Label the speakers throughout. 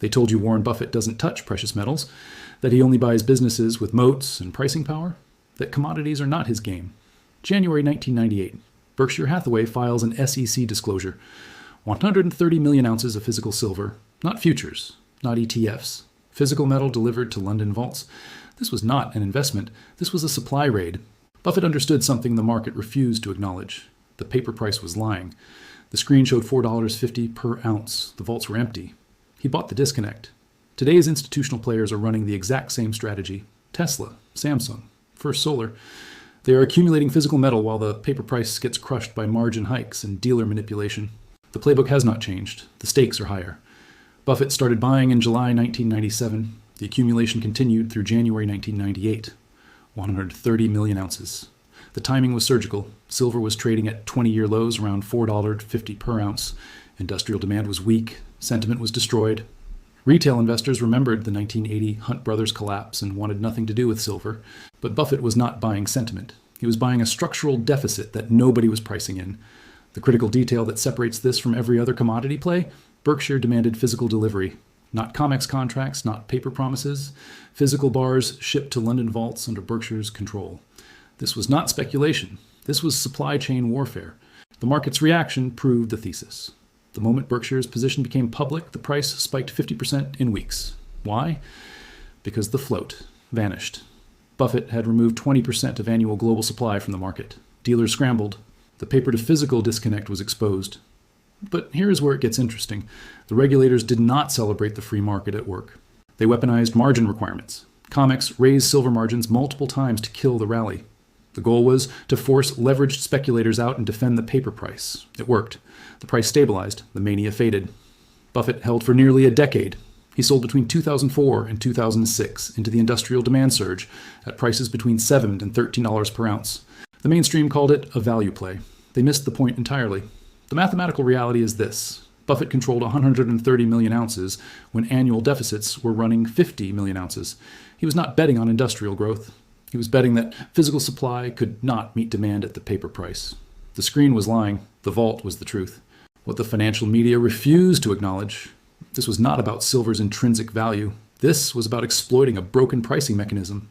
Speaker 1: They told you Warren Buffett doesn't touch precious metals, that he only buys businesses with moats and pricing power, that commodities are not his game. January 1998, Berkshire Hathaway files an SEC disclosure. 130 million ounces of physical silver, not futures, not ETFs. Physical metal delivered to London vaults. This was not an investment. This was a supply raid. Buffett understood something the market refused to acknowledge. The paper price was lying. The screen showed $4.50 per ounce. The vaults were empty. He bought the disconnect. Today's institutional players are running the exact same strategy. Tesla, Samsung, First Solar. They are accumulating physical metal while the paper price gets crushed by margin hikes and dealer manipulation. The playbook has not changed. The stakes are higher. Buffett started buying in July 1997. The accumulation continued through January 1998. 130 million ounces. The timing was surgical. Silver was trading at 20-year lows around $4.50 per ounce. Industrial demand was weak. Sentiment was destroyed. Retail investors remembered the 1980 Hunt Brothers collapse and wanted nothing to do with silver. But Buffett was not buying sentiment. He was buying a structural deficit that nobody was pricing in. The critical detail that separates this from every other commodity play: Berkshire demanded physical delivery. Not COMEX contracts, not paper promises. Physical bars shipped to London vaults under Berkshire's control. This was not speculation. This was supply chain warfare. The market's reaction proved the thesis. The moment Berkshire's position became public, the price spiked 50% in weeks. Why? Because the float vanished. Buffett had removed 20% of annual global supply from the market. Dealers scrambled. The paper-to-physical disconnect was exposed. But here is where it gets interesting. The regulators did not celebrate the free market at work. They weaponized margin requirements. COMEX raised silver margins multiple times to kill the rally. The goal was to force leveraged speculators out and defend the paper price. It worked. The price stabilized. The mania faded. Buffett held for nearly a decade. He sold between 2004 and 2006 into the industrial demand surge at prices between $7 and $13 per ounce. The mainstream called it a value play. They missed the point entirely. The mathematical reality is this. Buffett controlled 130 million ounces when annual deficits were running 50 million ounces. He was not betting on industrial growth. He was betting that physical supply could not meet demand at the paper price. The screen was lying. The vault was the truth. What the financial media refused to acknowledge: this was not about silver's intrinsic value. This was about exploiting a broken pricing mechanism.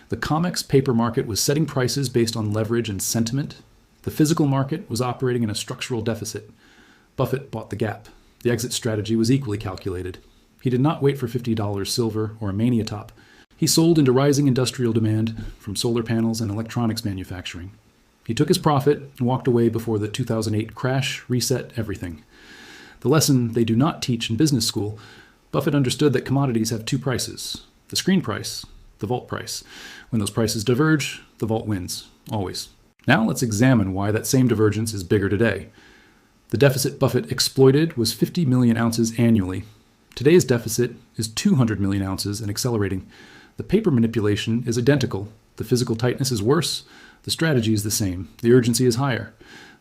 Speaker 1: The COMEX paper market was setting prices based on leverage and sentiment. The physical market was operating in a structural deficit. Buffett bought the gap. The exit strategy was equally calculated. He did not wait for $50 silver or a mania top. He sold into rising industrial demand from solar panels and electronics manufacturing. He took his profit and walked away before the 2008 crash reset everything. The lesson they do not teach in business school: Buffett understood that commodities have two prices: the screen price, the vault price. When those prices diverge, the vault wins, always. Now let's examine why that same divergence is bigger today. The deficit Buffett exploited was 50 million ounces annually. Today's deficit is 200 million ounces and accelerating. The paper manipulation is identical. The physical tightness is worse. The strategy is the same. The urgency is higher.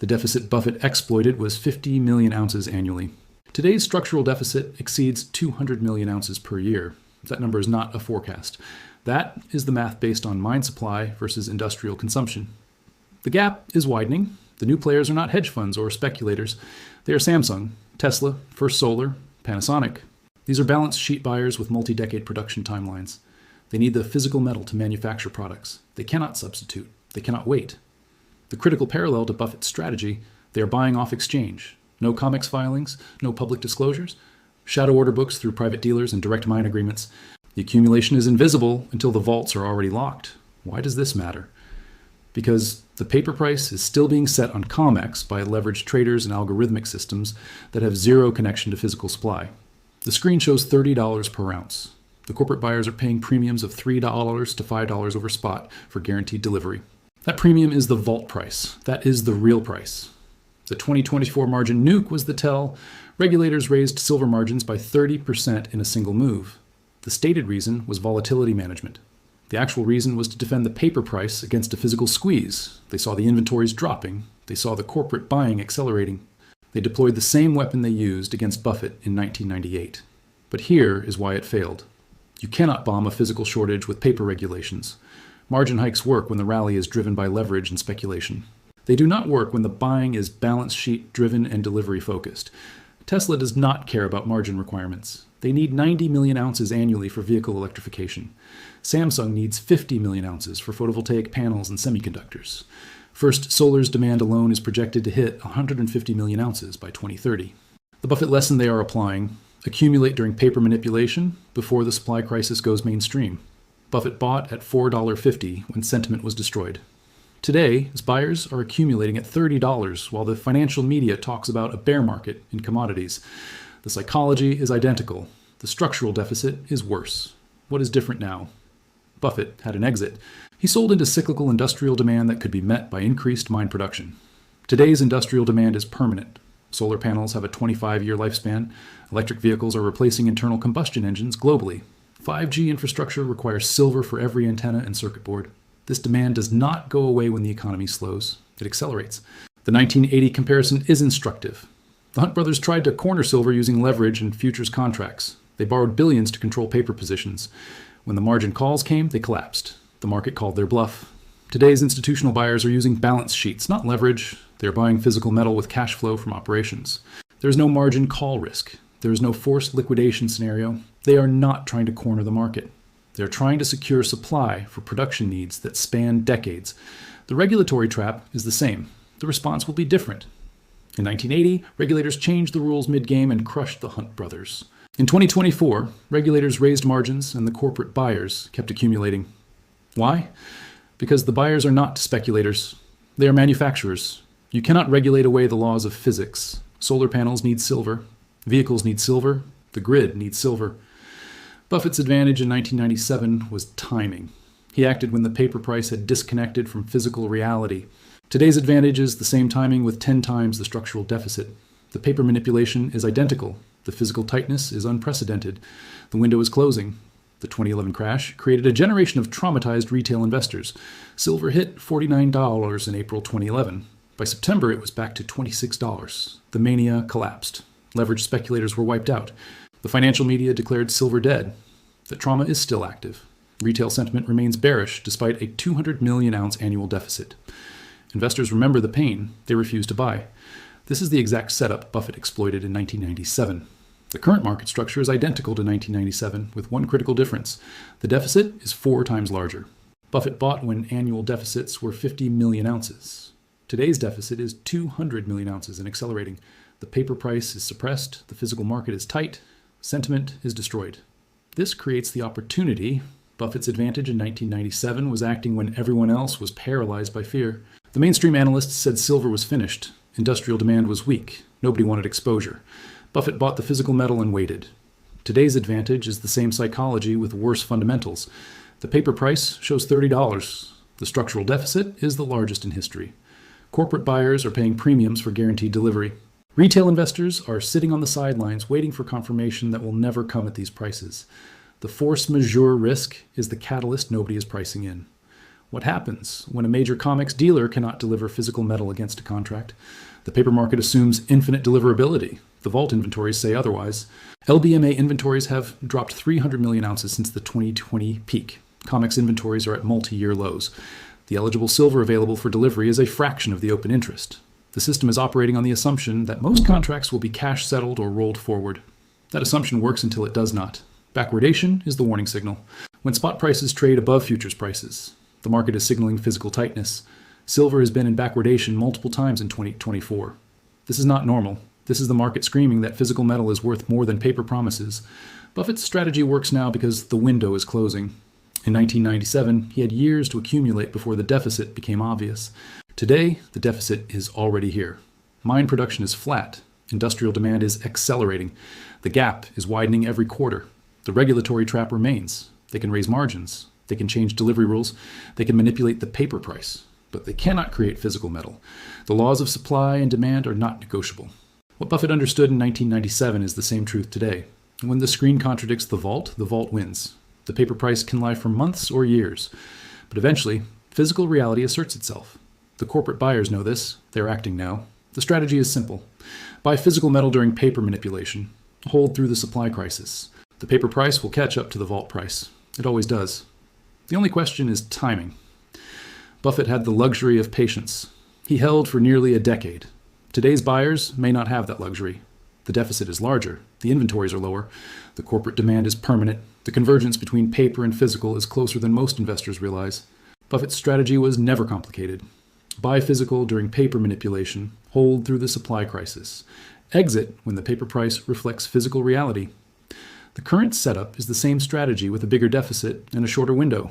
Speaker 1: The deficit Buffett exploited was 50 million ounces annually. Today's structural deficit exceeds 200 million ounces per year. That number is not a forecast. That is the math based on mine supply versus industrial consumption. The gap is widening. The new players are not hedge funds or speculators. They are Samsung, Tesla, First Solar, Panasonic. These are balance sheet buyers with multi-decade production timelines. They need the physical metal to manufacture products. They cannot substitute. They cannot wait. The critical parallel to Buffett's strategy: they are buying off exchange. No COMEX filings, no public disclosures, shadow order books through private dealers and direct mine agreements. The accumulation is invisible until the vaults are already locked. Why does this matter? Because the paper price is still being set on COMEX by leveraged traders and algorithmic systems that have zero connection to physical supply. The screen shows $30 per ounce. The corporate buyers are paying premiums of $3 to $5 over spot for guaranteed delivery. That premium is the vault price. That is the real price. The 2024 margin nuke was the tell. Regulators raised silver margins by 30% in a single move. The stated reason was volatility management. The actual reason was to defend the paper price against a physical squeeze. They saw the inventories dropping. They saw the corporate buying accelerating. They deployed the same weapon they used against Buffett in 1998. But here is why it failed. You cannot bomb a physical shortage with paper regulations. Margin hikes work when the rally is driven by leverage and speculation. They do not work when the buying is balance sheet driven and delivery focused. Tesla does not care about margin requirements. They need 90 million ounces annually for vehicle electrification. Samsung needs 50 million ounces for photovoltaic panels and semiconductors. First Solar's demand alone is projected to hit 150 million ounces by 2030. The Buffett lesson they are applying: accumulate during paper manipulation before the supply crisis goes mainstream. Buffett bought at $4.50 when sentiment was destroyed. Today, his buyers are accumulating at $30 while the financial media talks about a bear market in commodities. The psychology is identical. The structural deficit is worse. What is different now? Buffett had an exit. He sold into cyclical industrial demand that could be met by increased mine production. Today's industrial demand is permanent. Solar panels have a 25-year lifespan. Electric vehicles are replacing internal combustion engines globally. 5G infrastructure requires silver for every antenna and circuit board. This demand does not go away when the economy slows. It accelerates. The 1980 comparison is instructive. The Hunt brothers tried to corner silver using leverage and futures contracts. They borrowed billions to control paper positions. When the margin calls came, they collapsed. The market called their bluff. Today's institutional buyers are using balance sheets, not leverage. They are buying physical metal with cash flow from operations. There is no margin call risk. There is no forced liquidation scenario. They are not trying to corner the market. They are trying to secure supply for production needs that span decades. The regulatory trap is the same. The response will be different. In 1980, regulators changed the rules mid-game and crushed the Hunt brothers. In 2024, regulators raised margins and the corporate buyers kept accumulating. Why? Because the buyers are not speculators. They are manufacturers. You cannot regulate away the laws of physics. Solar panels need silver. Vehicles need silver. The grid needs silver. Buffett's advantage in 1997 was timing. He acted when the paper price had disconnected from physical reality. Today's advantage is the same timing with 10 times the structural deficit. The paper manipulation is identical. The physical tightness is unprecedented. The window is closing. The 2011 crash created a generation of traumatized retail investors. Silver hit $49 in April 2011. By September, it was back to $26. The mania collapsed. Leveraged speculators were wiped out. The financial media declared silver dead. The trauma is still active. Retail sentiment remains bearish despite a 200 million ounce annual deficit. Investors remember the pain. They refuse to buy. This is the exact setup Buffett exploited in 1997. The current market structure is identical to 1997 with one critical difference. The deficit is 4 times larger. Buffett bought when annual deficits were 50 million ounces. Today's deficit is 200 million ounces and accelerating. The paper price is suppressed. The physical market is tight. Sentiment is destroyed. This creates the opportunity. Buffett's advantage in 1997 was acting when everyone else was paralyzed by fear. The mainstream analysts said silver was finished. Industrial demand was weak. Nobody wanted exposure. Buffett bought the physical metal and waited. Today's advantage is the same psychology with worse fundamentals. The paper price shows $30. The structural deficit is the largest in history. Corporate buyers are paying premiums for guaranteed delivery. Retail investors are sitting on the sidelines waiting for confirmation that will never come at these prices. The force majeure risk is the catalyst nobody is pricing in. What happens when a major COMEX dealer cannot deliver physical metal against a contract? The paper market assumes infinite deliverability. The vault inventories say otherwise. LBMA inventories have dropped 300 million ounces since the 2020 peak. COMEX inventories are at multi-year lows. The eligible silver available for delivery is a fraction of the open interest. The system is operating on the assumption that most contracts will be cash settled or rolled forward. That assumption works until it does not. Backwardation is the warning signal. When spot prices trade above futures prices, the market is signaling physical tightness. Silver has been in backwardation multiple times in 2024. This is not normal. This is the market screaming that physical metal is worth more than paper promises. Buffett's strategy works now because the window is closing. In 1997, he had years to accumulate before the deficit became obvious. Today, the deficit is already here. Mine production is flat. Industrial demand is accelerating. The gap is widening every quarter. The regulatory trap remains. They can raise margins. They can change delivery rules. They can manipulate the paper price. But they cannot create physical metal. The laws of supply and demand are not negotiable. What Buffett understood in 1997 is the same truth today. When the screen contradicts the vault wins. The paper price can lie for months or years. But eventually, physical reality asserts itself. The corporate buyers know this. They're acting now. The strategy is simple. Buy physical metal during paper manipulation. Hold through the supply crisis. The paper price will catch up to the vault price. It always does. The only question is timing. Buffett had the luxury of patience. He held for nearly a decade. Today's buyers may not have that luxury. The deficit is larger. The inventories are lower. The corporate demand is permanent. The convergence between paper and physical is closer than most investors realize. Buffett's strategy was never complicated. Buy physical during paper manipulation. Hold through the supply crisis. Exit when the paper price reflects physical reality. The current setup is the same strategy with a bigger deficit and a shorter window.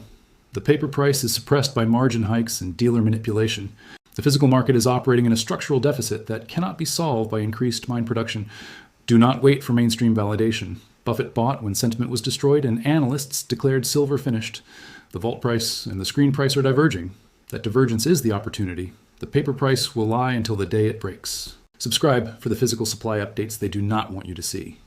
Speaker 1: The paper price is suppressed by margin hikes and dealer manipulation. The physical market is operating in a structural deficit that cannot be solved by increased mine production. Do not wait for mainstream validation. Buffett bought when sentiment was destroyed and analysts declared silver finished. The vault price and the screen price are diverging. That divergence is the opportunity. The paper price will lie until the day it breaks. Subscribe for the physical supply updates they do not want you to see.